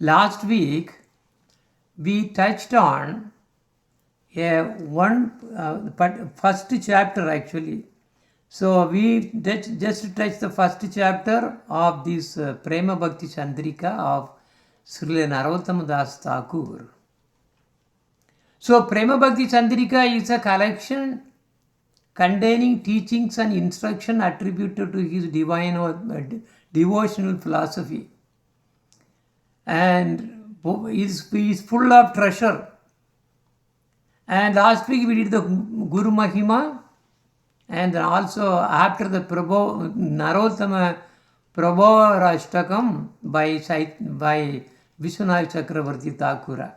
Last week, we touched on first chapter actually. So we just touched the first chapter of this Prema Bhakti Candrika of Sri Narottama Das Thakur. So Prema Bhakti Candrika is a collection containing teachings and instruction attributed to his divine or devotional philosophy, and is full of treasure. And last week we did the Guru Mahima, and also after the Narottama Prabhu by Vishwanath Chakravarti Thakura.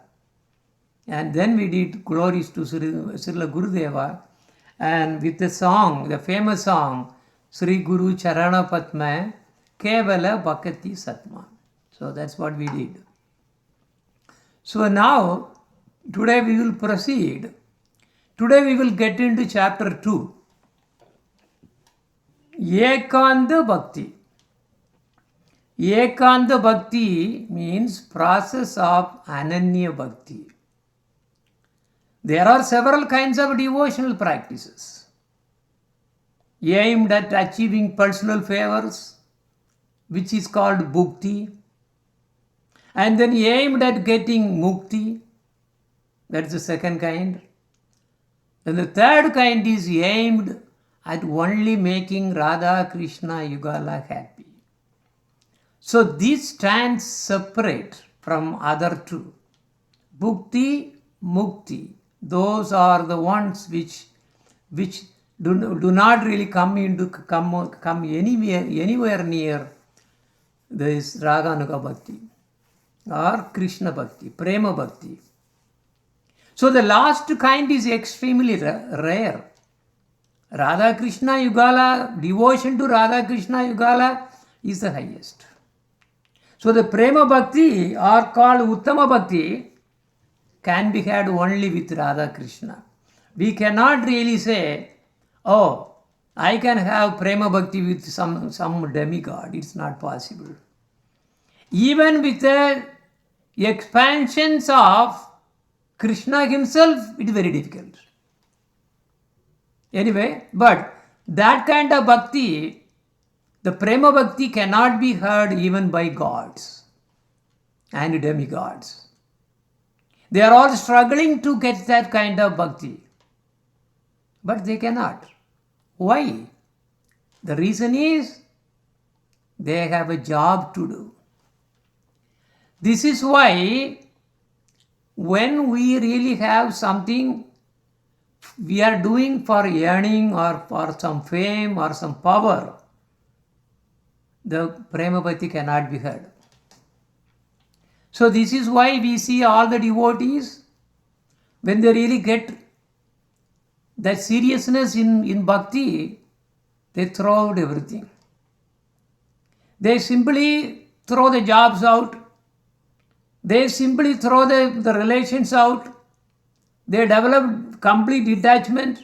And then we did glories to Srila Gurudeva, and with the song, the famous song, Sri Guru Charana Patma Kevala Bhakti Satma. So that's what we did. So now, today we will proceed. Today we will get into chapter 2. Ekanta Bhakti. Ekanta Bhakti means process of Ananya Bhakti. There are several kinds of devotional practices aimed at achieving personal favors, which is called bhukti, and then aimed at getting mukti, that's the second kind. And the third kind is aimed at only making Radha Krishna Yugala happy. So this stands separate from other two. Bhukti, mukti, those are the ones which do not really come anywhere near this Raganuga Bhakti or Krishna Bhakti, Prema Bhakti. So the last kind is extremely rare. Radha Krishna Yugala, devotion to Radha Krishna Yugala is the highest. So the Prema Bhakti, or called Uttama Bhakti, can be had only with Radha Krishna. We cannot really say, oh, I can have Prema Bhakti with some demigod. It's not possible. Even with the expansions of Krishna himself, it is very difficult. Anyway, but that kind of bhakti, the Prema Bhakti cannot be heard even by gods and demigods. They are all struggling to get that kind of bhakti. But they cannot. Why? The reason is they have a job to do. This is why when we really have something we are doing for earning or for some fame or some power, the Prema Bhakti cannot be heard. So this is why we see all the devotees, when they really get that seriousness in bhakti, they throw out everything. They simply throw the jobs out. They simply throw the relations out. They develop complete detachment,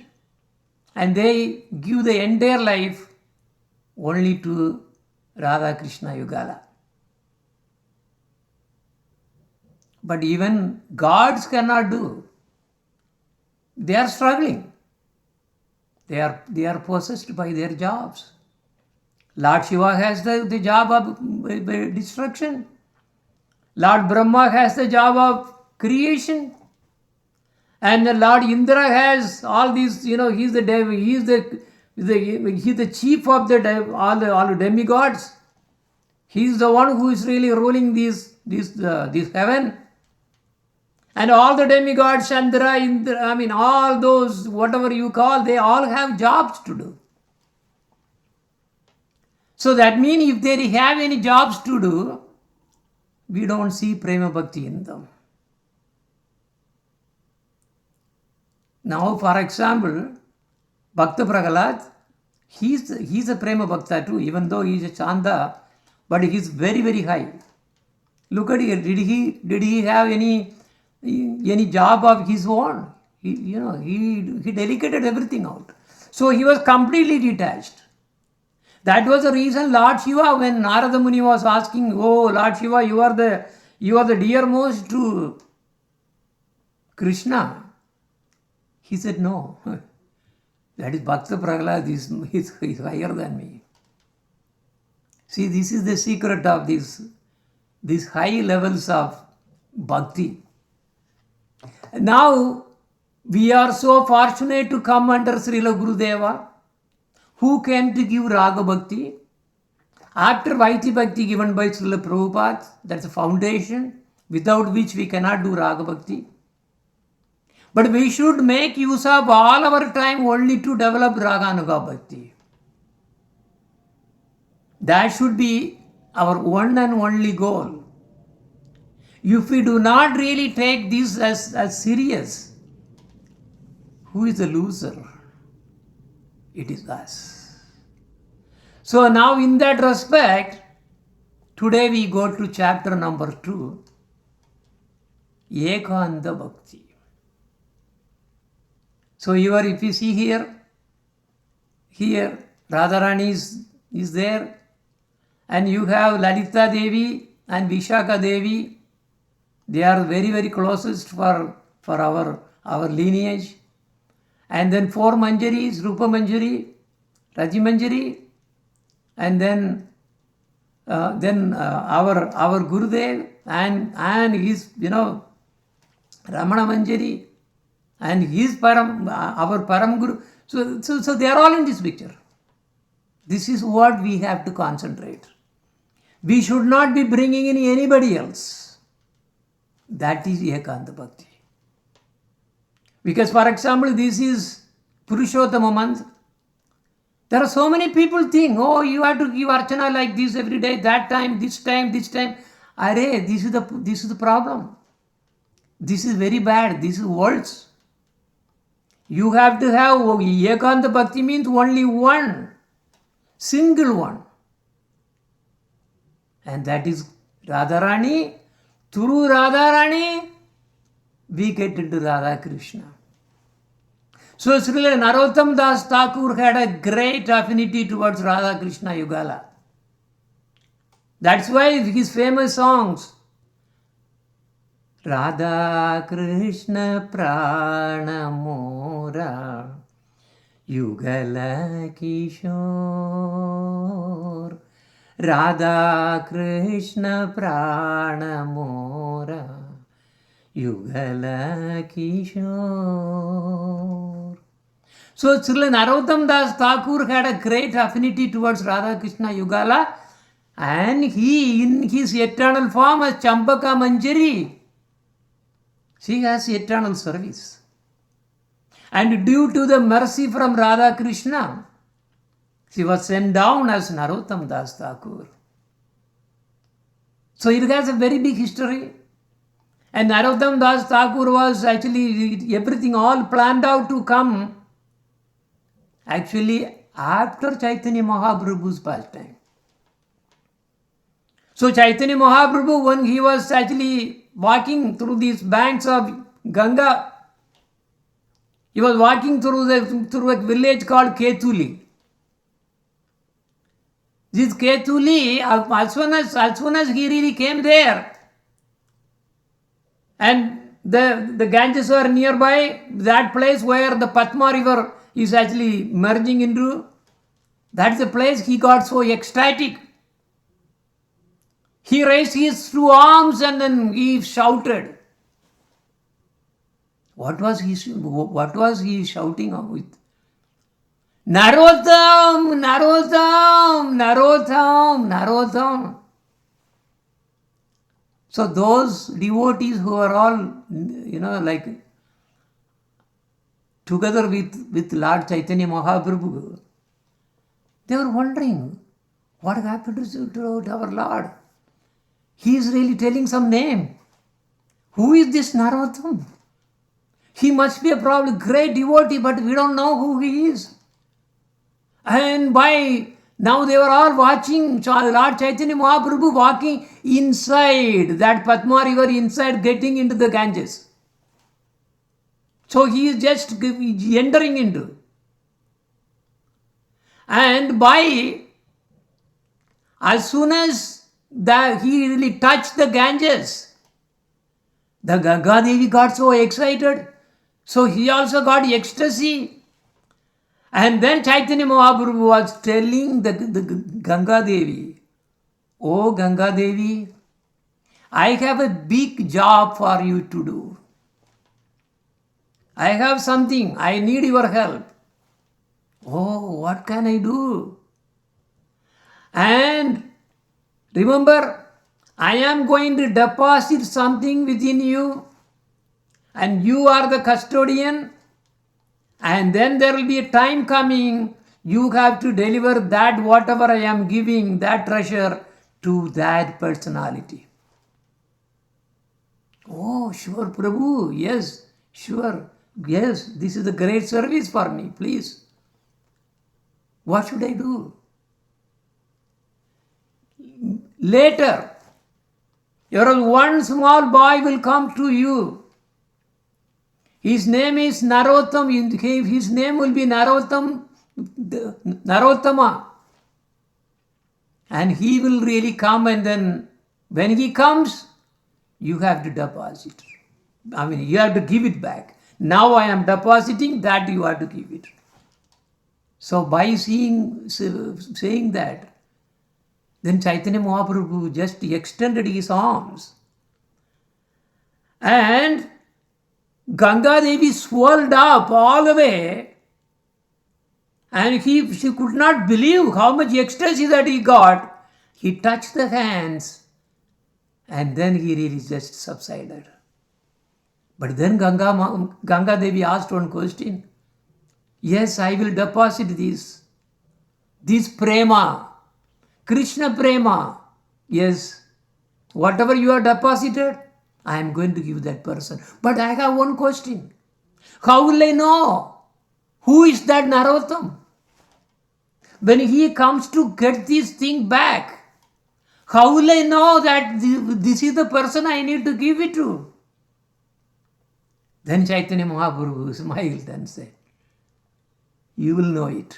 and they give the entire life only to Radha Krishna Yugala. But even gods cannot do. They are struggling. They are possessed by their jobs. Lord Shiva has the job of destruction. Lord Brahma has the job of creation. And Lord Indra has all these, he's the devil, he's the chief of all the demigods. He's the one who is really ruling this heaven. And all the demigods, Chandra, Indra, all those, whatever you call, they all have jobs to do. So that means if they have any jobs to do, we don't see Prema Bhakti in them. Now, for example, Bhakta Prahalad, he's a Prema Bhakta too, even though he's a Chanda, but he's very, very high. Look at it. Did he have any job of his own? He delegated everything out. So he was completely detached. That was the reason Lord Shiva, when Narada Muni was asking, oh Lord Shiva, you are you are the dearmost to Krishna. He said, no. That is Bhakta Prahlad, he's higher than me. See, this is the secret of these high levels of bhakti. Now, we are so fortunate to come under Srila Gurudeva, who came to give Raga Bhakti. After Vaiti Bhakti given by Srila Prabhupada, that's a foundation without which we cannot do Raga Bhakti. But we should make use of all our time only to develop Raganuga Bhakti. That should be our one and only goal. If we do not really take this as serious, who is the loser? It is us. So now in that respect, today we go to chapter number 2, Ekanta Bhakti. So if you see here Radharani is there, and you have Lalita Devi and Vishaka Devi. They are very, very closest for our lineage. And then 4 Manjaris, Rupa Manjari, Raji Manjari, and then our Gurudev and his, Ramana Manjari, and his our Param Guru. So they are all in this picture. This is what we have to concentrate. We should not be bringing in anybody else. That is Ekanta Bhakti. Because, for example, this is Purushottama month. There are so many people think, oh, you have to give Archana like this every day, that time, this time. Arey, this is the problem. This is very bad. This is worse. You have to have Ekanta Bhakti means only one, single one. And that is Radharani. Through Radharani, we get into Radha Krishna. So Srila Narottama Das Thakur had a great affinity towards Radha Krishna Yugala. That's why his famous songs, Radha Krishna Prana Mora Yugala Kishore, Radha Krishna Prana Mora Yugala Kishore. So Srila Narottama Das Thakur had a great affinity towards Radha Krishna Yugala, and he, in his eternal form as Champaka Manjari, she has eternal service. And due to the mercy from Radha Krishna, she was sent down as Narottama Das Thakur. So it has a very big history. And Narottama Das Thakur was actually everything all planned out to come actually after Chaitanya Mahaprabhu's pastime. So Chaitanya Mahaprabhu, when he was actually walking through these banks of Ganga, he was walking through a village called Ketuli. This Ketuli, as soon as he really came there, and the Ganges were nearby, that place where the Padma river is actually merging into, that's the place he got so ecstatic. He raised his 2 arms and then he shouted. What was he shouting with? Narottam, Narottam, Narottam, Narottam. So those devotees who are all, together with Lord Chaitanya Mahaprabhu, they were wondering, what happened to our Lord? He is really telling some name. Who is this Narottam? He must be a probably great devotee, but we don't know who he is. And now they were all watching Lord Chaitanya Mahaprabhu walking inside that Padma river, inside getting into the Ganges. So he is just entering into. And as soon as he really touched the Ganges, The Ganga Devi got so excited. So he also got ecstasy. And then Chaitanya Mahaprabhu was telling the Ganga Devi, "Oh Ganga Devi, I have a big job for you to do. I have something, I need your help." "Oh, what can I do?" "And remember, I am going to deposit something within you, and you are the custodian, and then there will be a time coming, you have to deliver that whatever I am giving, that treasure, to that personality." "Oh, sure, Prabhu, yes, sure, yes, this is a great service for me, please. What should I do?" Later, one small boy will come to you. His name is Narottama. His name will be Narottama. And he will really come, and then when he comes, you have to deposit. I mean, you have to give it back. Now I am depositing, that you have to give it. So by saying that, then Chaitanya Mahaprabhu just extended his arms. And Ganga Devi swelled up all the way. And she could not believe how much ecstasy that he got. He touched the hands. And then he really just subsided. But then Ganga Devi asked one question. "Yes, I will deposit this Prema, Krishna Prema. Yes, whatever you have deposited, I am going to give that person. But I have one question. How will I know who is that Narottama? When he comes to get this thing back, how will I know that this is the person I need to give it to?" Then Chaitanya Mahaprabhu smiled and said, "You will know it.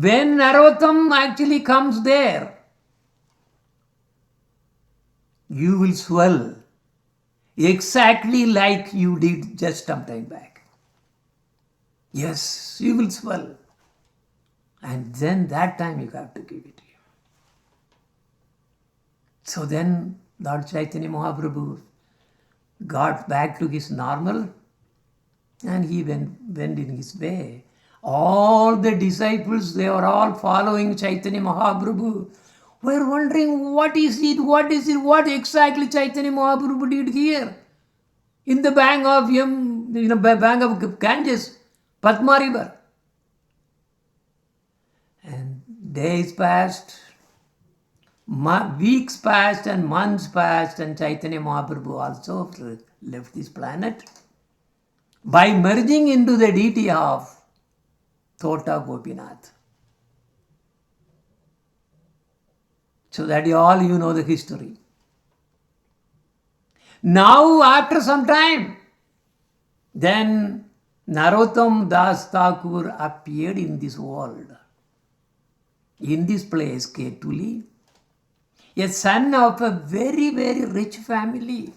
When Narottama actually comes there, you will swell exactly like you did just some time back. Yes, you will swell. And then that time you have to give it to him." So then Lord Chaitanya Mahaprabhu got back to his normal, and he went in his way. All the disciples, they were all following Chaitanya Mahaprabhu, were wondering, what what exactly Chaitanya Mahaprabhu did here in the bank of Ganges, Padma River. And days passed, weeks passed, and months passed, and Chaitanya Mahaprabhu also left this planet by merging into the deity of Tota Gopinath. So that all you know the history. Now, after some time, then Narottama Das Thakur appeared in this world, in this place, Ketuli, a son of a very, very rich family.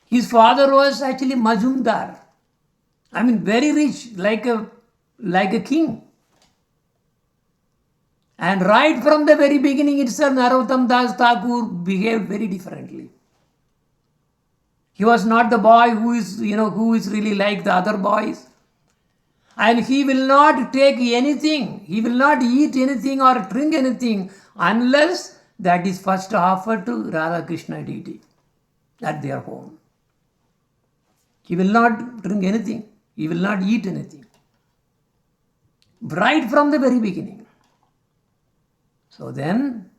His father was actually Majumdar. I mean, very rich, like a king. And right from the very beginning itself, Narottama Das Thakur behaved very differently. He was not the boy who is really like the other boys. And he will not take anything. He will not eat anything or drink anything unless that is first offered to Radha Krishna deity at their home. He will not drink anything. He will not eat anything. Right from the very beginning. So then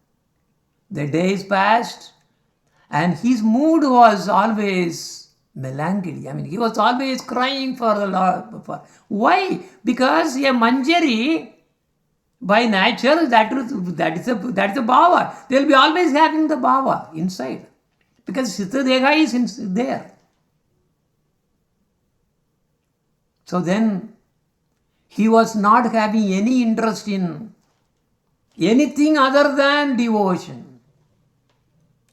the days passed, and his mood was always melancholy. I mean, he was always crying for the Lord. Why? Because a manjari, by nature, that is a bhava. They will be always having the bhava inside, because Siddha is there. So then he was not having any interest in anything other than devotion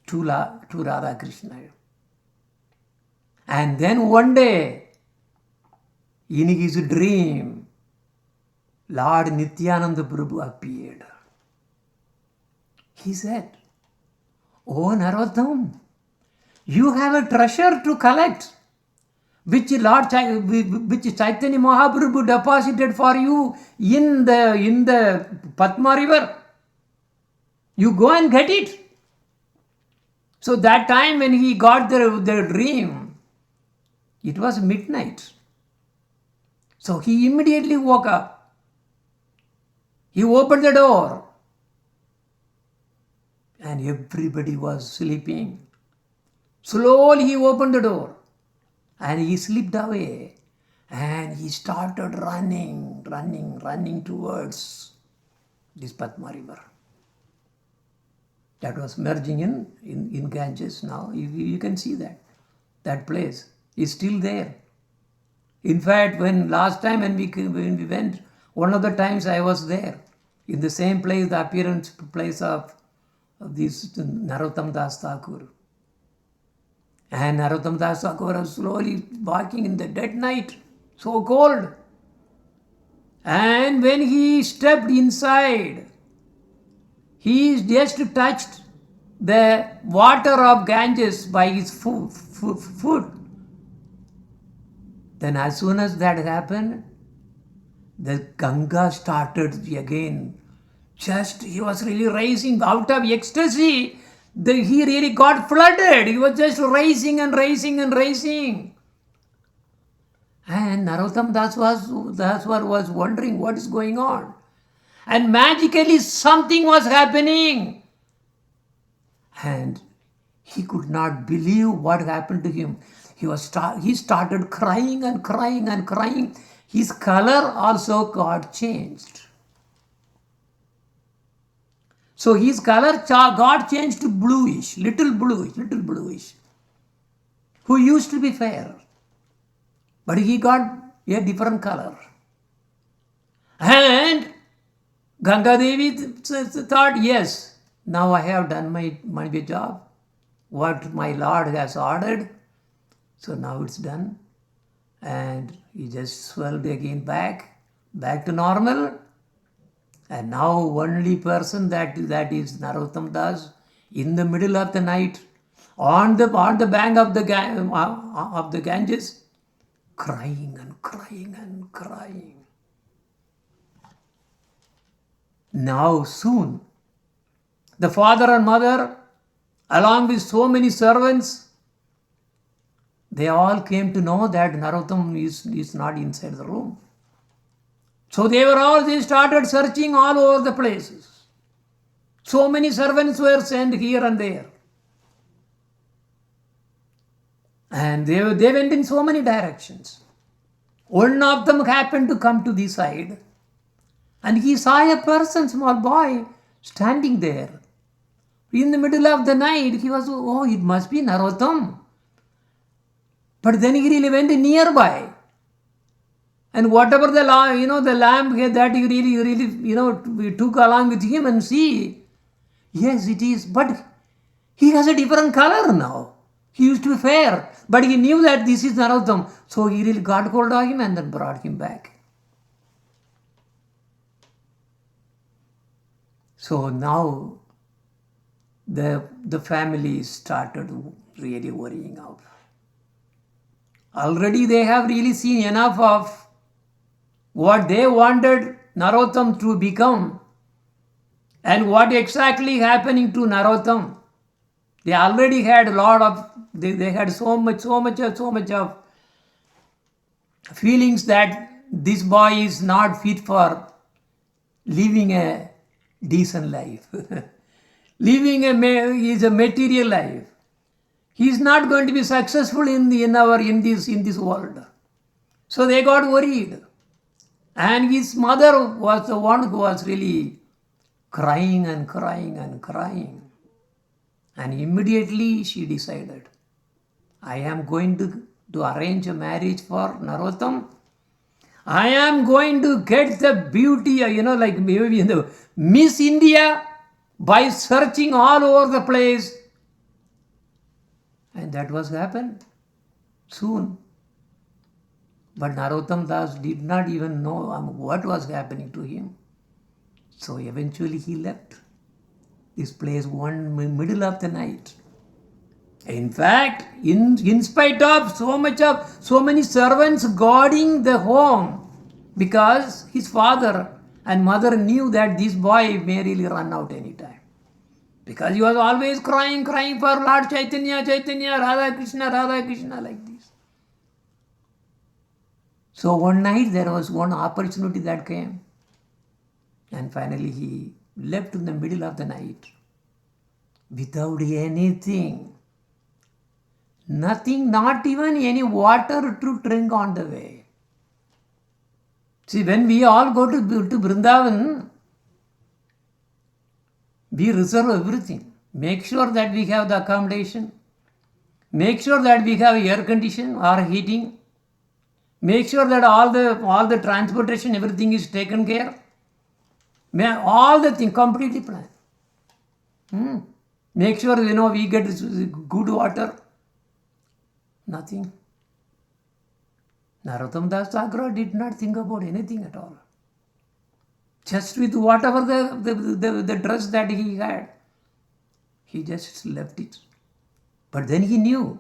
to Radha Krishna. And then one day, in his dream, Lord Nityananda Prabhu appeared. He said, "Oh Narottam, you have a treasure to collect, which Chaitanya Mahaprabhu deposited for you in the Padma river. You go and get it." So that time when he got the dream, it was midnight. So he immediately woke up. He opened the door and everybody was sleeping. Slowly he opened the door and he slipped away and he started running towards this Padma river. That was merging in Ganges now. You can see that place is still there. In fact, last time when we went, one of the times I was there, in the same place, the appearance place of this Narottama Das Thakura. And Narottama Das Thakura was slowly walking in the dead night, so cold. And when he stepped inside, he just touched the water of Ganges by his foot. Then as soon as that happened, the Ganga started again. He was really rising out of ecstasy. He really got flooded. He was just rising and rising and rising. And Narottama Das was wondering what is going on. And magically something was happening. And he could not believe what happened to him. He started crying and crying and crying. His color also got changed. So his color got changed to bluish, little bluish. Who used to be fair. But he got a different color. And Ganga Devi thought, yes, now I have done my job. What my Lord has ordered. So now it's done. And he just swelled again back to normal. And now only person that is Narottama Das, in the middle of the night, on the bank of the Ganges, crying and crying and crying. Now soon, the father and mother, along with so many servants, they all came to know that Narottama is not inside the room. So they started searching all over the places. So many servants were sent here and there. And they went in so many directions. One of them happened to come to this side. And he saw a person, small boy, standing there. In the middle of the night, he was, it must be Narottama. But then he really went nearby. And whatever the lamp that he really took along with him and see, yes, it is. But he has a different color now. He used to be fair. But he knew that this is Narottama. So he really got hold of him and then brought him back. So now the family started really worrying out. Already they have really seen enough of what they wanted Narottama to become and what exactly happening to Narottama. They already had a lot of, they had so much of feelings that this boy is not fit for living a decent life. Living is a material life. He is not going to be successful in this world. So they got worried. And his mother was the one who was really crying and crying and crying. And immediately she decided, I am going to arrange a marriage for Narottama. I am going to get the beauty, like maybe in the Miss India by searching all over the place. And that was happened. soon. But Narottama Das did not even know what was happening to him. So eventually he left this place middle of the night. In fact, in spite of so many servants guarding the home, because his father and mother knew that this boy may really run out anytime. Because he was always crying for Lord Chaitanya, Radha Krishna, like this. So one night there was one opportunity that came, and finally he left in the middle of the night without anything. Nothing, not even any water to drink on the way. See, when we all go to Vrindavan, we reserve everything. Make sure that we have the accommodation. Make sure that we have air condition or heating. Make sure that all the transportation, everything is taken care. All the things completely planned. Make sure we get good water. Nothing. Narottama Das Thakura did not think about anything at all. Just with whatever the dress that he had, he just left it. But then he knew,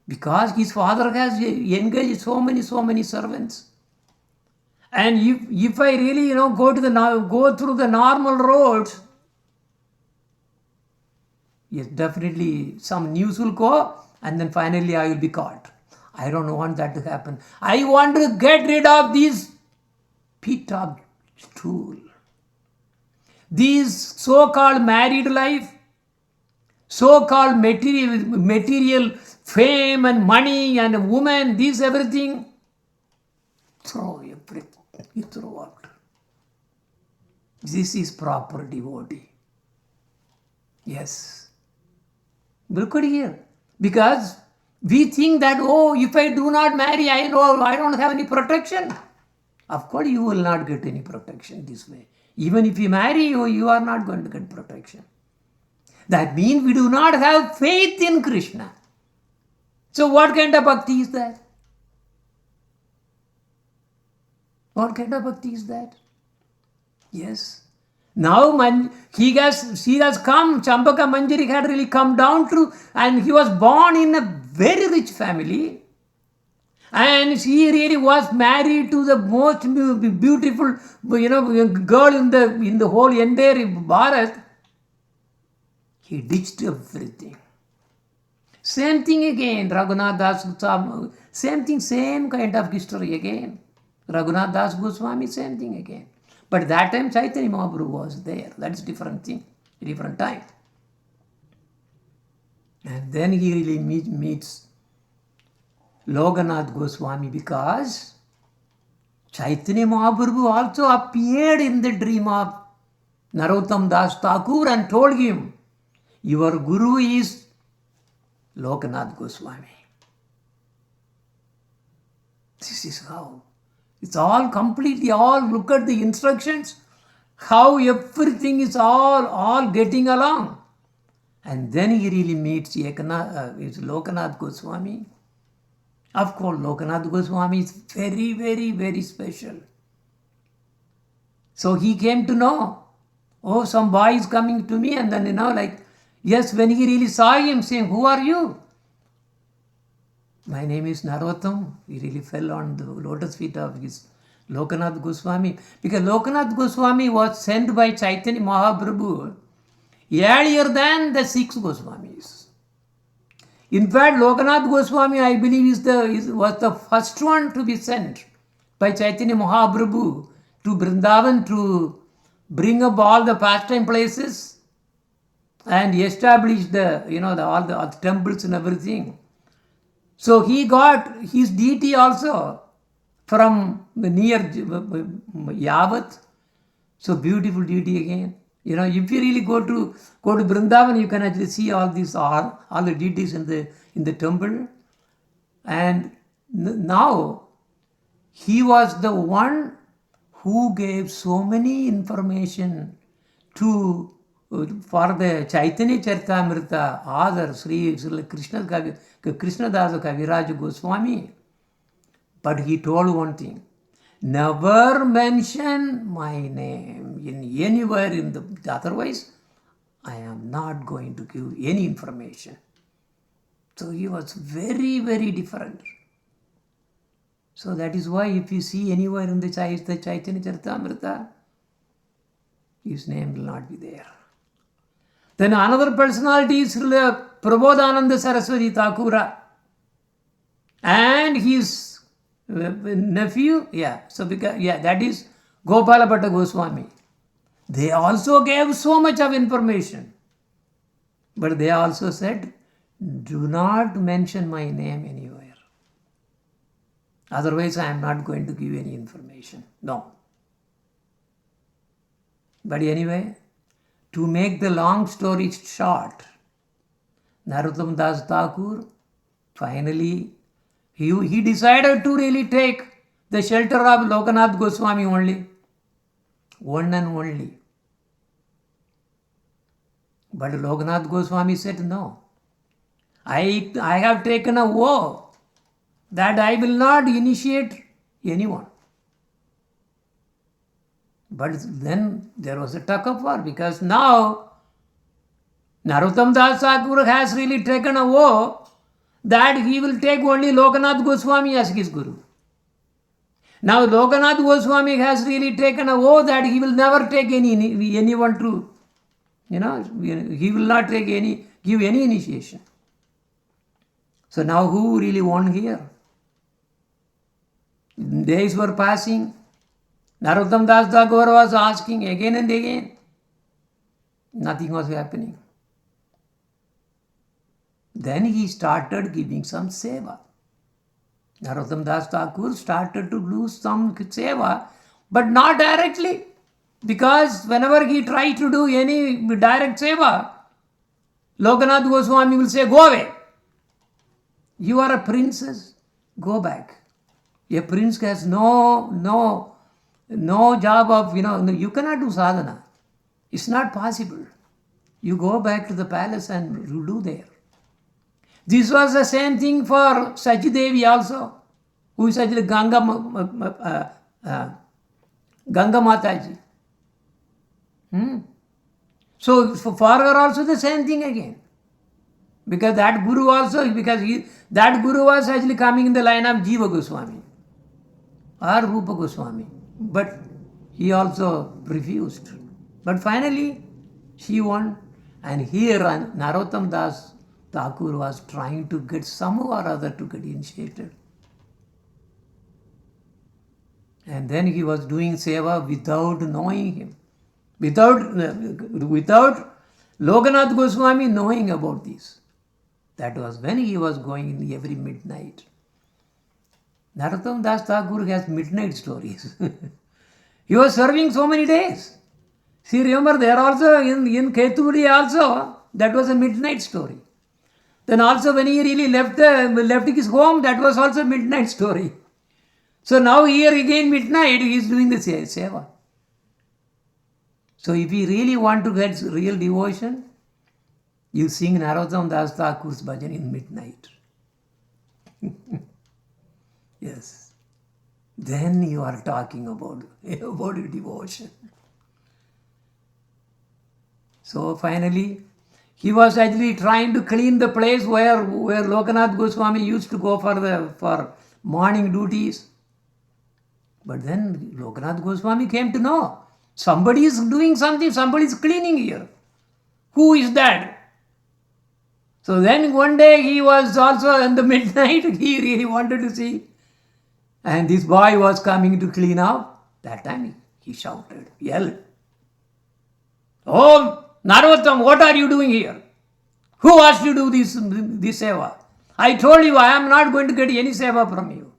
because his father has engaged so many servants, and if I really go through the normal roads, yes, definitely some news will go, and then finally I will be caught. I don't want that to happen. I want to get rid of this pit of stool, these so-called married life, so-called material fame and money and woman, this everything. Throw everything. You throw out. This is proper devotee. Yes. Look at here. Because we think that, if I do not marry, I don't have any protection. Of course, you will not get any protection this way. Even if you marry, you are not going to get protection. That means we do not have faith in Krishna. So what kind of bhakti is that? What kind of bhakti is that? Yes. Now she has come, Champaka Manjari had really come down to, and he was born in a very rich family, and she really was married to the most beautiful girl in the whole entire Bharat. He ditched everything. Same thing again, Raghunath Das Goswami, same kind of history again. Raghunath Das Goswami, same thing again. But that time Chaitanya Mahaprabhu was there. That's different thing, different time. And then he really meets Lokanath Goswami, because Chaitanya Mahaprabhu also appeared in the dream of Narottama Das Thakur and told him, your guru is Lokanath Goswami. This is how. It's all completely, look at the instructions, how everything is all getting along. And then he really meets Lokanath Goswami. Of course, Lokanath Goswami is very, very, very special. So he came to know, some boy is coming to me, and then, yes, when he really saw him, saying, who are you? My name is Narottama. He really fell on the lotus feet of his Lokanath Goswami, because Lokanath Goswami was sent by Chaitanya Mahaprabhu earlier than the 6 Goswamis. In fact, Lokanath Goswami, I believe, was the first one to be sent by Chaitanya Mahaprabhu to Vrindavan to bring up all the pastime places and establish all the temples and everything. So he got his deity also from near Yavat. So beautiful deity again. If you really go to Vrindavan, you can actually see all the deities in the temple. And now he was the one who gave so many information to for the Chaitanya Charitamrita author, Sri Krishna Das Kaviraj Goswami. But he told one thing, never mention my name in anywhere in the, otherwise I am not going to give any information. So he was very, very different. So that is why if you see anywhere in the Chaitanya Charitamrita, his name will not be there. Then another personality is Prabodhananda Saraswati Thakura and his nephew, that is Gopala Bhatta Goswami. They also gave so much of information. But they also said, do not mention my name anywhere. Otherwise, I am not going to give any information. No. But anyway, to make the long story short, Narottama Das Thakur, finally, he decided to really take the shelter of Lokanath Goswami only. One and only. But Lokanath Goswami said, no. I have taken a vow that I will not initiate anyone. But then there was a tug of war because now Narottama Das Thakur has really taken a vow that he will take only Lokanath Goswami as his guru. Now Lokanath Goswami has really taken a vow that he will never take anyone to, he will not give any initiation. So now who really won here? Days were passing. Narottama Das Thakur was asking again and again. Nothing was happening. Then he started giving some seva. Narottama Das Thakur started to do some seva, but not directly. Because whenever he tried to do any direct seva, Lokanath Goswami will say, go away. You are a princess, go back. A prince has no job of, you cannot do sadhana. It's not possible. You go back to the palace and you do there. This was the same thing for Sachidevi also, who is actually Ganga Mataji. So for her also the same thing again. Because that guru also, that guru was actually coming in the line of Jiva Goswami or Rupa Goswami. But he also refused. But finally, she won. And here Narottama Das Thakur was trying to get some or other to get initiated. And then he was doing seva without knowing him. Without Lokanath Goswami knowing about this. That was when he was going in every midnight. Narottama Das Thakur has midnight stories. He was serving so many days. See, remember there also in Keturi also, that was a midnight story. Then also when he really left his home, that was also a midnight story. So now here again midnight, he is doing the seva. So if you really want to get real devotion, you sing Narottama Das Thakur's bhajan in midnight. Yes. Then you are talking about devotion. So finally, he was actually trying to clean the place where Lokanath Goswami used to go for morning duties. But then Lokanath Goswami came to know somebody is doing something, somebody is cleaning here. Who is that? So then one day he was also in the midnight, he really wanted to see. And this boy was coming to clean up. That time he shouted, yelled, "Oh, Narottama, what are you doing here? Who asked you to do this seva? I told you I am not going to get any seva from you.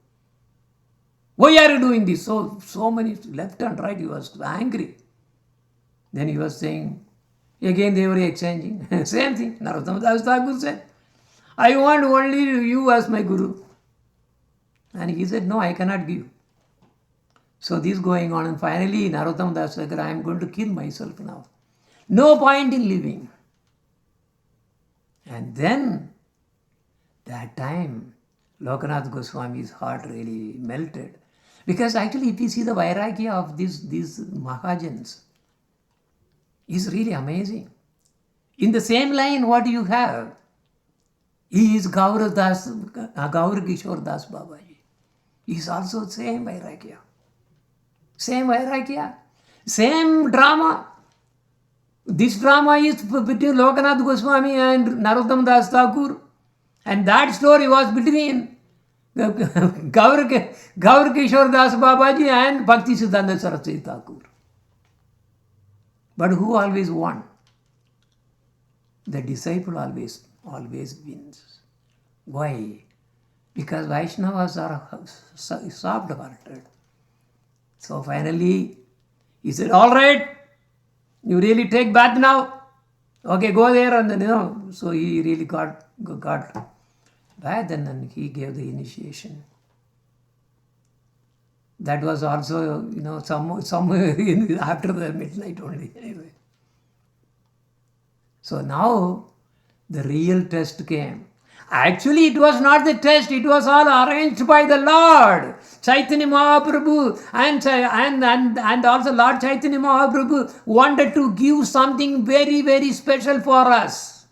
Why are you doing this?" So many left and right, he was angry. Then he was saying, again they were exchanging. Same thing. Narottama Das Thakur said, "I want only you as my guru." And he said, "No, I cannot give." So this going on, and finally Narottama Das Thakur, "I am going to kill myself now. No point in living. And then, that time, Lokanath Goswami's heart really melted. Because actually, if you see the vairagya of these Mahajans, is really amazing. In the same line, what you have? He is Gaur Kishore Das Babaji. He is also same vairagya. Same vairagya. Same drama. This drama is between Lokanath Goswami and Narottama Das Thakur. And that story was between Gaur Kishore Das Babaji and Bhakti Siddhanta Saraswati Thakur. But who always won? The disciple always wins. Why? Because Vaishnavas are soft-hearted. So finally, he said, all right, you really take bath now? Okay, go there. And then, so he really got bath and then he gave the initiation. That was also, somewhere after the midnight only. Anyway. So now the real test came. Actually, it was not the test, it was all arranged by the Lord. Chaitanya Mahaprabhu and also Lord Chaitanya Mahaprabhu wanted to give something very, very special for us.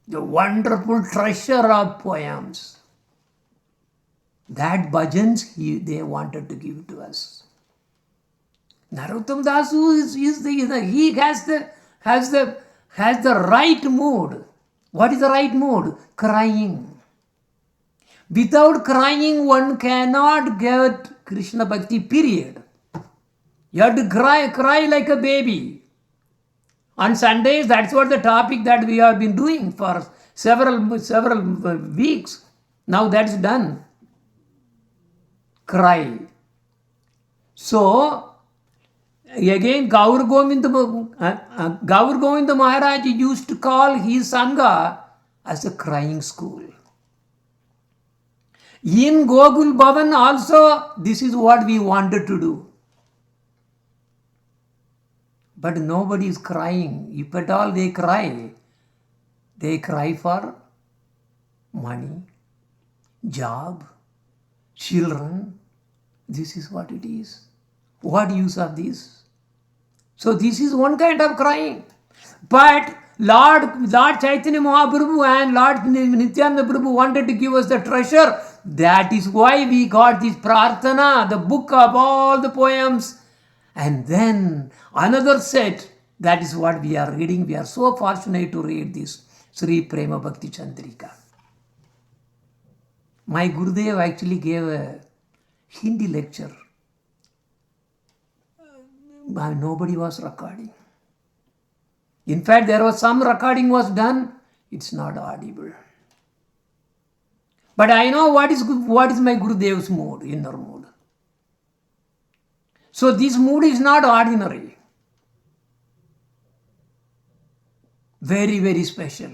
The wonderful treasure of poems. That bhajans they wanted to give to us. Narottama Dasu he has the right mood. What is the right mood? Crying. Without crying, one cannot get Krishna Bhakti, period. You have to cry like a baby. On Sundays, that's what the topic that we have been doing for several weeks. Now that's done. Cry. So, again, Gaur Govinda Maharaj used to call his Sangha as a crying school. In Gokul Bhavan also, this is what we wanted to do. But nobody is crying. If at all they cry for money, job, children. This is what it is. What use of this? So this is one kind of crying. But Lord Chaitanya Mahaprabhu and Lord Nityananda Prabhu wanted to give us the treasure. That is why we got this Prarthana, the book of all the poems. And then another set, that is what we are reading. We are so fortunate to read this Fri Prema Bhakti Candrika. My Gurudev actually gave a Hindi lecture. Nobody was recording. In fact, there was some recording was done. It's not audible. But I know what is my Gurudev's mood, inner mood. So this mood is not ordinary. Very, very special.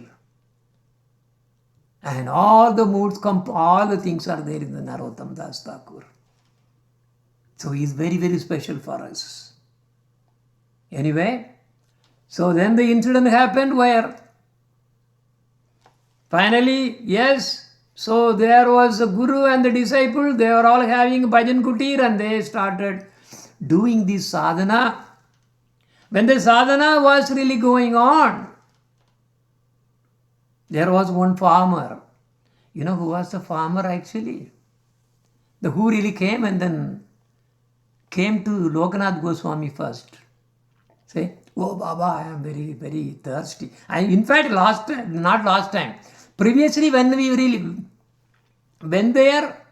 And all the moods all the things are there in the Narottama Das Thakur. So he is very, very special for us. Anyway, so then the incident happened where finally, yes, so there was a guru and the disciple, they were all having bhajan kutir and they started doing this sadhana. When the sadhana was really going on, there was one farmer. You know who was the farmer actually? The who really came and then came to Lokanath Goswami first. Say, oh Baba, I am very, very thirsty. In fact, not last time. Previously, when we really went there,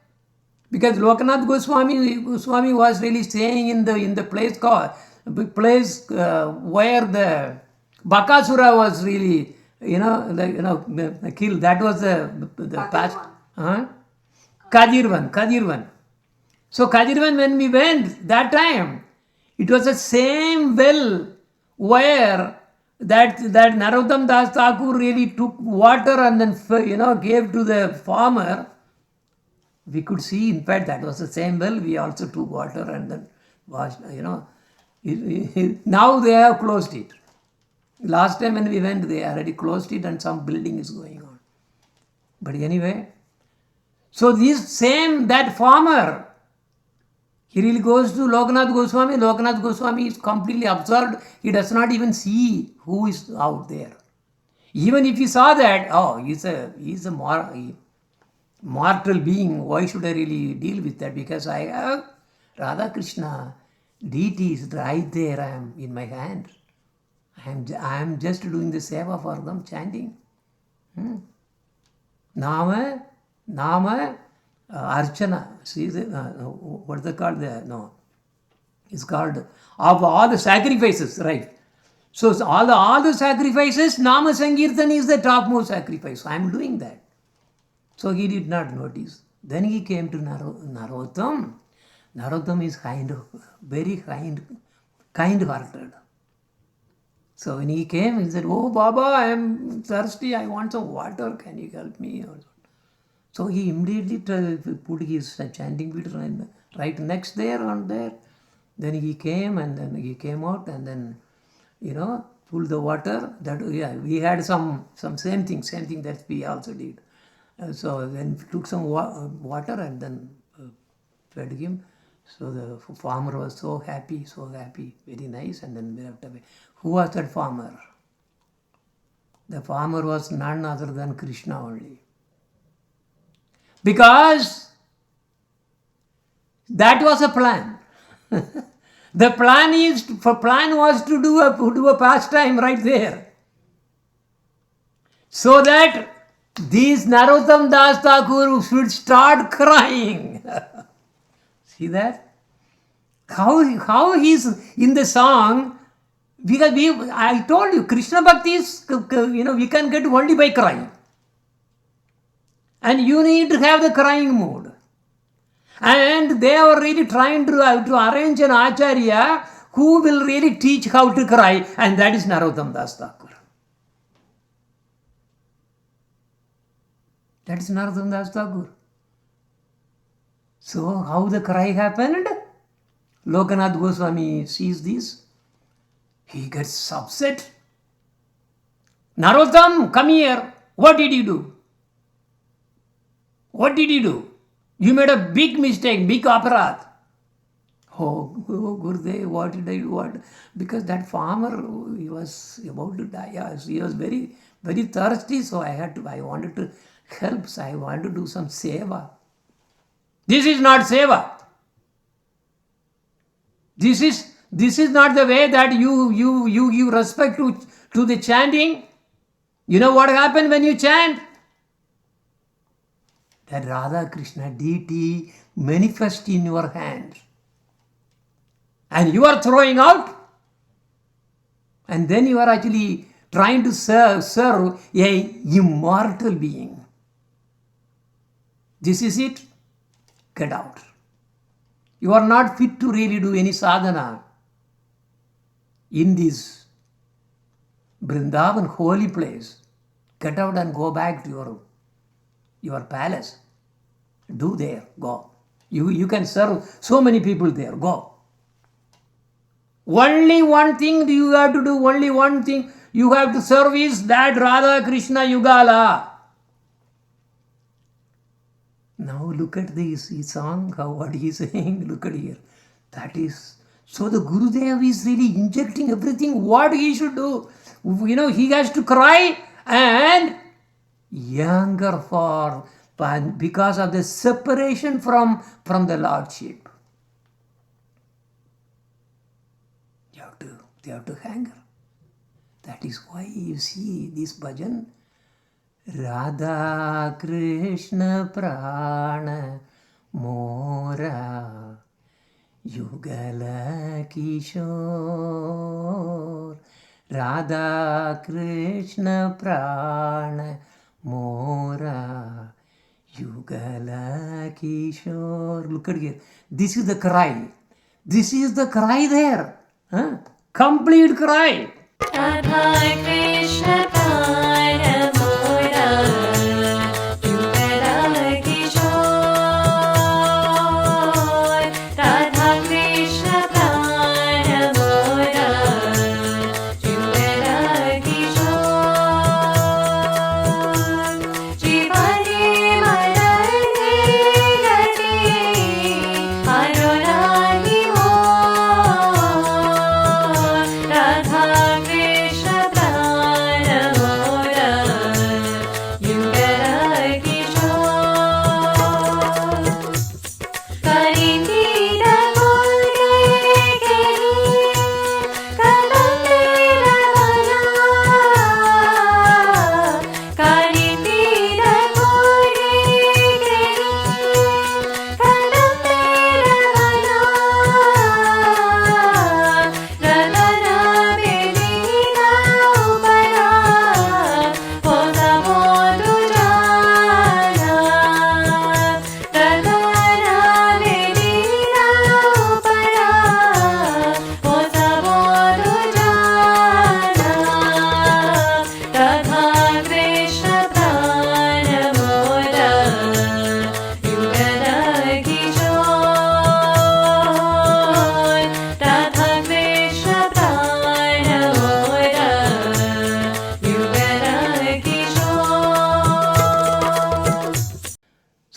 because Lokanath Goswami was really staying in the place where the Bakasura was really, killed. That was the past. Kadirvan. So Kadirvan, when we went that time, it was the same well where that Narottama Das Thakur really took water and then gave to the farmer. We could see, in fact, that was the same well. We also took water and then washed, Now they have closed it. Last time when we went, they already closed it and some building is going on. But anyway, so that farmer, he really goes to Lokanath Goswami. Lokanath Goswami is completely absorbed. He does not even see who is out there. Even if he saw that, he's a mortal being. Why should I really deal with that? Because I have Radha Krishna deities right there. I am in my hand. I am just doing the seva for them, chanting. Nama, Archana. See, what is it called there? No. It's called, of all the sacrifices, right? So all the sacrifices, Nama Sankirtan is the topmost sacrifice. I am doing that. So he did not notice. Then he came to Narottama. Narottama is very kind-hearted. So when he came, he said, "Oh Baba, I am thirsty. I want some water. Can you help me?" So he immediately put his chanting meter right next there on there. Then he came and then he came out and then, pulled the water. We had some same thing that we also did. So then took some water and then fed him. So the farmer was so happy, very nice. And then we have to. Who was that farmer? The farmer was none other than Krishna only. Because that was a plan. The plan was to do a pastime right there. So that these Narottama Das Thakur should start crying. See that? How he's in the song, because I told you, Krishna Bhakti is, we can get only by crying. And you need to have the crying mood. And they are really trying to arrange an Acharya who will really teach how to cry, and that is Narottama Das Thakur. That is Narottama Das Thakur. So how the cry happened? Lokanath Goswami sees this. He gets upset. Narottama, come here. What did you do? What did you do? You made a big mistake, big aparadh. Oh Gurudev, what did I do? Because that farmer, he was about to die. He was very, very thirsty, so I wanted to help. So I wanted to do some seva. This is not seva. This is not the way that you give respect to the chanting. You know what happened when you chant? That Radha Krishna deity manifests in your hand. And you are throwing out. And then you are actually trying to serve a immortal being. This is it. Get out. You are not fit to really do any sadhana in this Vrindavan holy place. Get out and go back to your palace. Do there. Go. You can serve so many people there. Go. Only one thing you have to do. Only one thing you have to serve is that Radha Krishna Yugala. Now look at this song, what he is saying. Look at here. That is, so the Gurudev is really injecting everything what he should do. He has to cry and younger because of the separation from the Lordship. They have to hunger. That is why you see this bhajan. Radha Krishna Prana Mora Yugala Kishore. Radha Krishna Prana Mora Yugala Kishore. Look at here. This is the cry. This is the cry there. Complete cry. Radha Krishna Prana Mora Yugala Kishore. Radha Krishna Prana Mora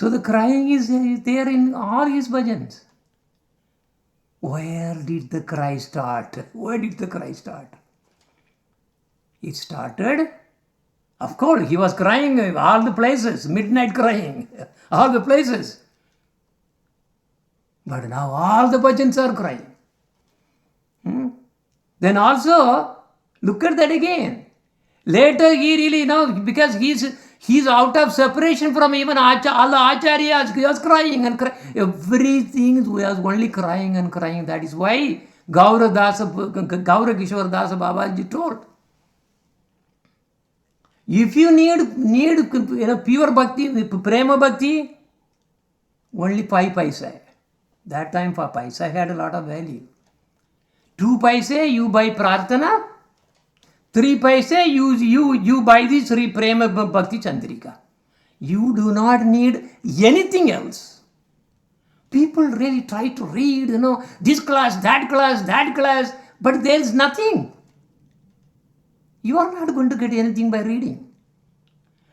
So the crying is there in all his bhajans. Where did the cry start? Where did the cry start? It started, of course, he was crying all the places, midnight crying, all the places. But now all the bhajans are crying. Then also, look at that again. Later he really, because he's out of separation from even all the acharyas, he was crying and crying. Everything was only crying and crying. That is why Gaura Kishore Dasa Babaji told, if you need pure bhakti, prema bhakti, only 5 paisa. That time for paisa had a lot of value. 2 paise you buy prarthana, 3 paise you buy this Fri Prema Bhakti Candrika. You do not need anything else. People really try to read, this class, that class, but there is nothing. You are not going to get anything by reading.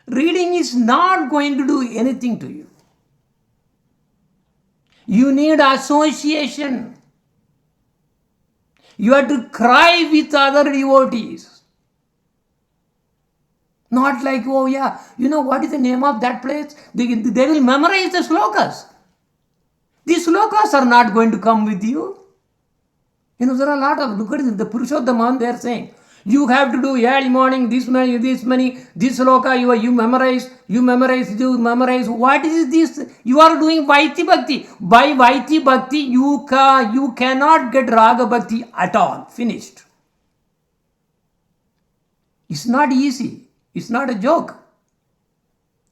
Reading is not going to do anything to you. You need association. You have to cry with other devotees. Not like, oh yeah, what is the name of that place? They will memorize the slokas. These slokas are not going to come with you. There are a lot of, look at the Purushottam, they are saying, you have to do early morning, this many, this sloka, you memorize. What is this? You are doing Vaiti Bhakti. By Vaiti Bhakti, you cannot get Raga Bhakti at all. Finished. It's not easy. It's not a joke.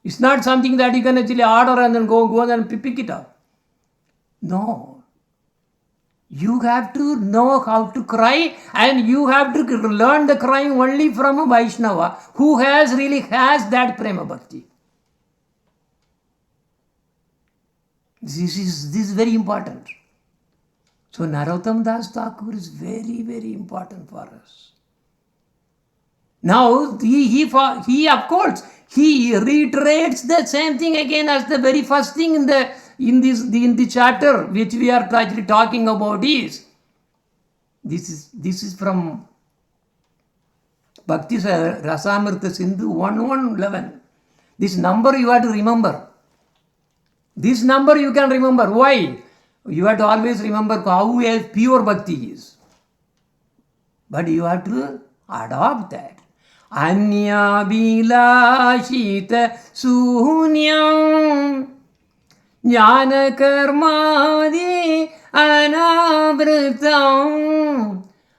It's not something that you can actually order and then go and pick it up. No. You have to know how to cry, and you have to learn the crying only from a Vaishnava who really has that Prema Bhakti. This is very important. So Narottama Das Thakur is very, very important for us. Now he of course he reiterates the same thing again as the very first thing in the chapter which we are actually talking about is this is from Bhakti Rasamrita Sindhu 1111. This number you have to remember. This number you can remember. Why? You have to always remember how pure bhakti is. But you have to adopt that. Anya bilashita sunyam jnana karmadi anavritam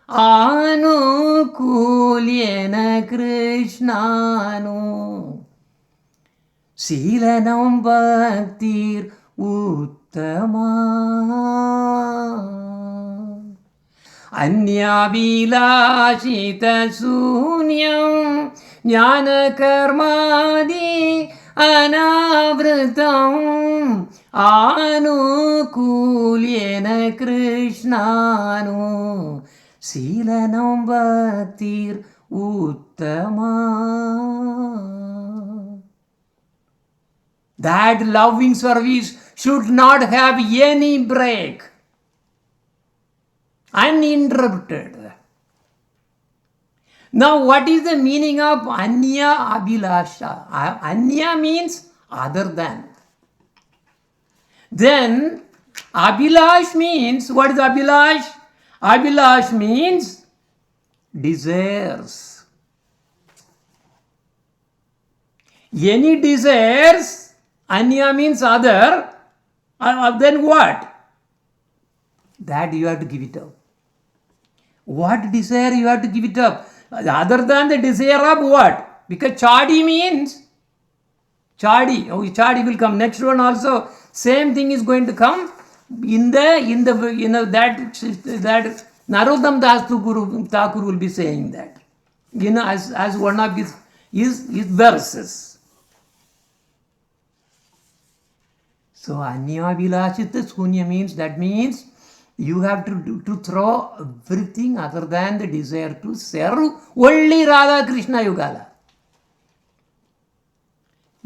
anukulyena krishnanu Silanam bhaktir uttama Anyabilashita sunyam jnana karmadi anavritam anukulyena krishnanu Silanam bhaktir uttama. That loving service should not have any break. Uninterrupted. Now, what is the meaning of Anya Abhilasha? Anya means other than. Then, Abhilash means, what is Abhilash? Abhilash means desires. Any desires, Anya means other, then what? That you have to give it up. What desire you have to give it up? Other than the desire of what? Because chadi means chadi. Oh, chadi will come. Next one also same thing is going to come in that Narottama Das Thakur will be saying that. As one of his verses. So Anya Vilashita Sunya means you have to throw everything other than the desire to serve only Radha Krishna Yugala.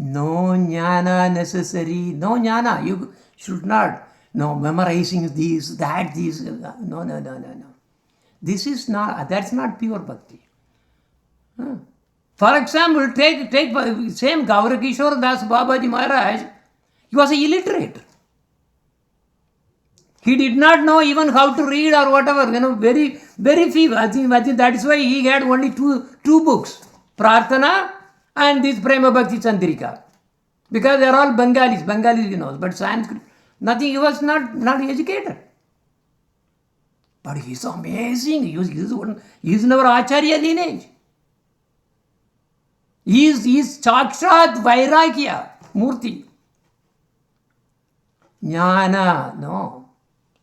No jnana necessary. No jnana. You should not. No, memorizing these, that, these. No. This is not, that's not pure bhakti. For example, take same Gaurakishore Das Babaji Maharaj, he was illiterate. He did not know even how to read or whatever, very, very few. I think that is why he had only two books, Prarthana and this Prema Bhakti Candrika. Because they are all Bengalis he knows, but Sanskrit, nothing, he was not educated. But he is amazing. He is in our Acharya lineage. He is Chakshat Vairagya Murti. Jnana, no.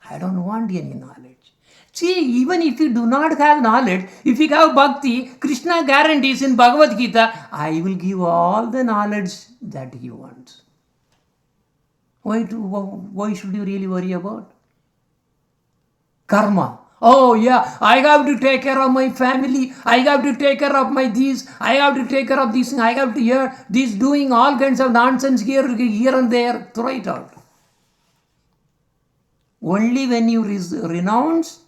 I don't want any knowledge. See, even if you do not have knowledge, if you have bhakti, Krishna guarantees in Bhagavad Gita, I will give all the knowledge that he wants. Why should you really worry about? Karma. Oh yeah, I have to take care of my family. I have to take care of my this. I have to take care of this. I have to hear this, doing all kinds of nonsense here and there. Throw it out. Only when you renounce,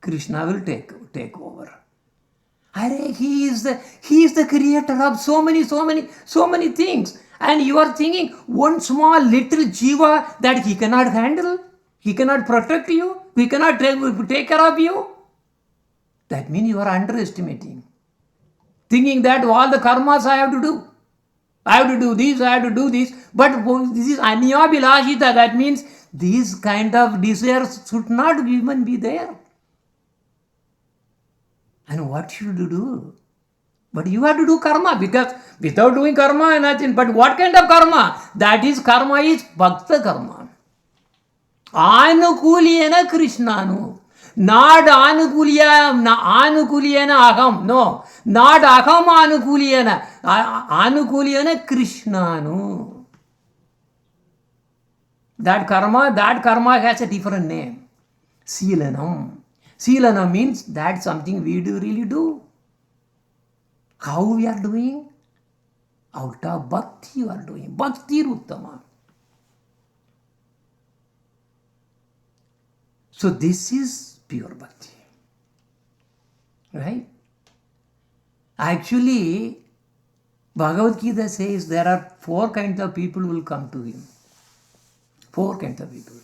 Krishna will take over. He is the creator of so many things. And you are thinking one small little jiva that he cannot handle, he cannot protect you, he cannot take care of you. That means you are underestimating. Thinking that all the karmas I have to do. I have to do this, I have to do this. But this is anyabilashita. That means these kind of desires should not even be there. And what should you do? But you have to do karma, because without doing karma, nothing. But what kind of karma? That is, karma is bhakta karma. Anukuliyena Krishnanu. Not anukuliyena aham. No. Not aham anukuliyena. Anukuliyena Krishnanu. That karma has a different name. Silanam. Silanam means that's something we really do. How we are doing? Out of bhakti you are doing. Bhakti Uttama. So this is pure bhakti. Right? Actually, Bhagavad Gita says there are 4 kinds of people who will come to him. 4 kinds of people.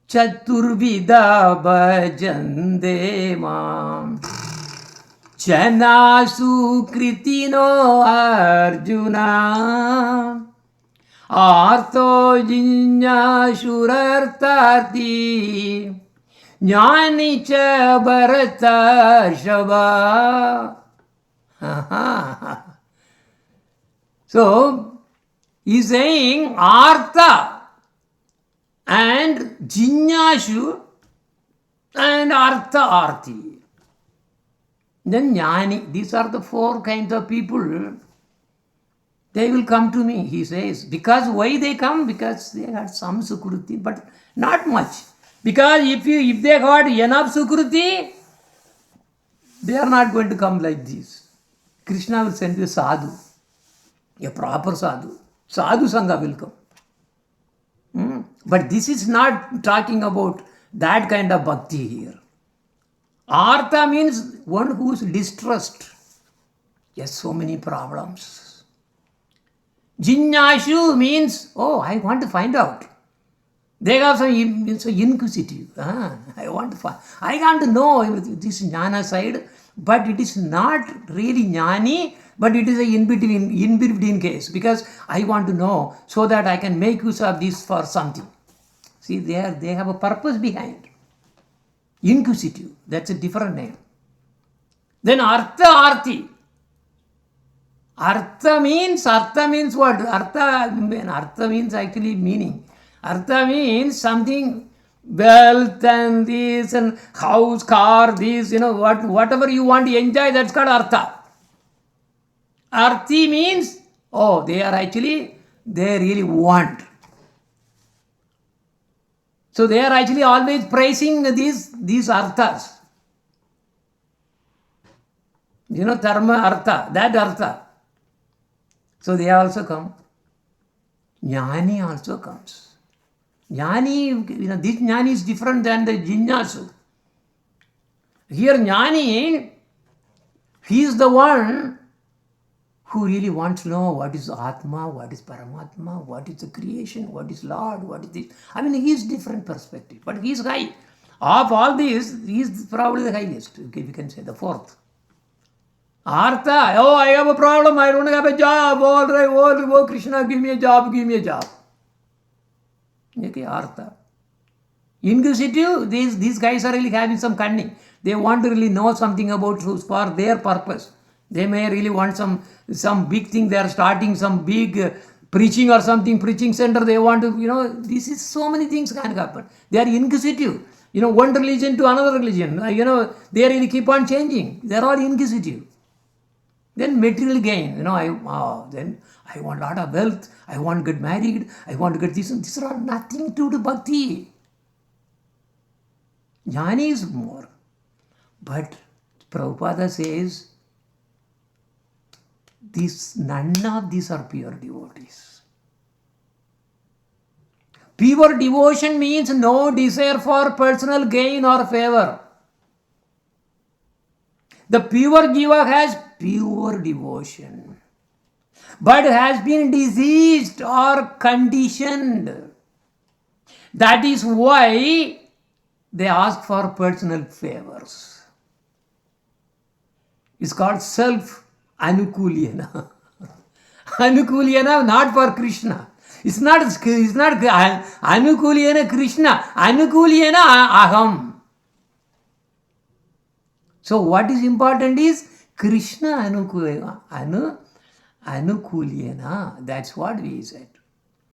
Chaturvida bhajande mam Janasu kritino Arjuna Artho jinya shurartati Jnani cha bharata shava. So, he is saying Artha and Jinyashu and Artha Arti. Then Jnani, these are the 4 kinds of people. They will come to me, he says. Because why they come? Because they had some sukruti, but not much. Because if they got enough sukruti, they are not going to come like this. Krishna will send you a sadhu, a proper sadhu. Sadhu Sangha will come. But this is not talking about that kind of bhakti here. Artha means one who is distressed. Yes, so many problems. Jinyashu means, I want to find out. They are so inquisitive. I want to know everything. This jnana side, but it is not really jnani, but it is a in between case, because I want to know so that I can make use of this for something. See, they have a purpose behind. Inquisitive, that's a different name. Then Artha Arti. Artha means what? Artha means actually meaning. Artha means something, wealth and this and house, car, this, whatever you want to enjoy, that's called Artha. Arti means, they really want. So they are actually always praising these arthas. Dharma artha, that artha. So they also come. Jnani also comes. Jnani, this Jnani is different than the Jinnasu. Here Jnani, he is the one who really wants to know what is Atma, what is Paramatma, what is the creation, what is Lord, what is this. I mean, he is different perspective, but he is high. Of all these, he is probably the highest, okay, we can say, the fourth. Artha, oh, I have a problem, I don't have a job, all right, oh Krishna, give me a job, give me a job. Okay, Artha. Inquisitive, these guys are really having some cunning. They want to really know something about truth for their purpose. They may really want some big thing. They are starting some big preaching or something, preaching center. They want to, this is so many things can happen. They are inquisitive. One religion to another religion. They really keep on changing. They are all inquisitive. Then material gain. Then I want a lot of wealth. I want to get married. I want to get this. These are all nothing to do with bhakti. Jnani is more. But Prabhupada says, none of these are pure devotees. Pure devotion means no desire for personal gain or favor. The pure jiva has pure devotion, but has been diseased or conditioned. That is why they ask for personal favors. It's called self-anukulyana. Anukulyana not for Krishna. It's not anukulyana Krishna. Anukulyana aham. So what is important is Krishna anukulyana. That's what we said.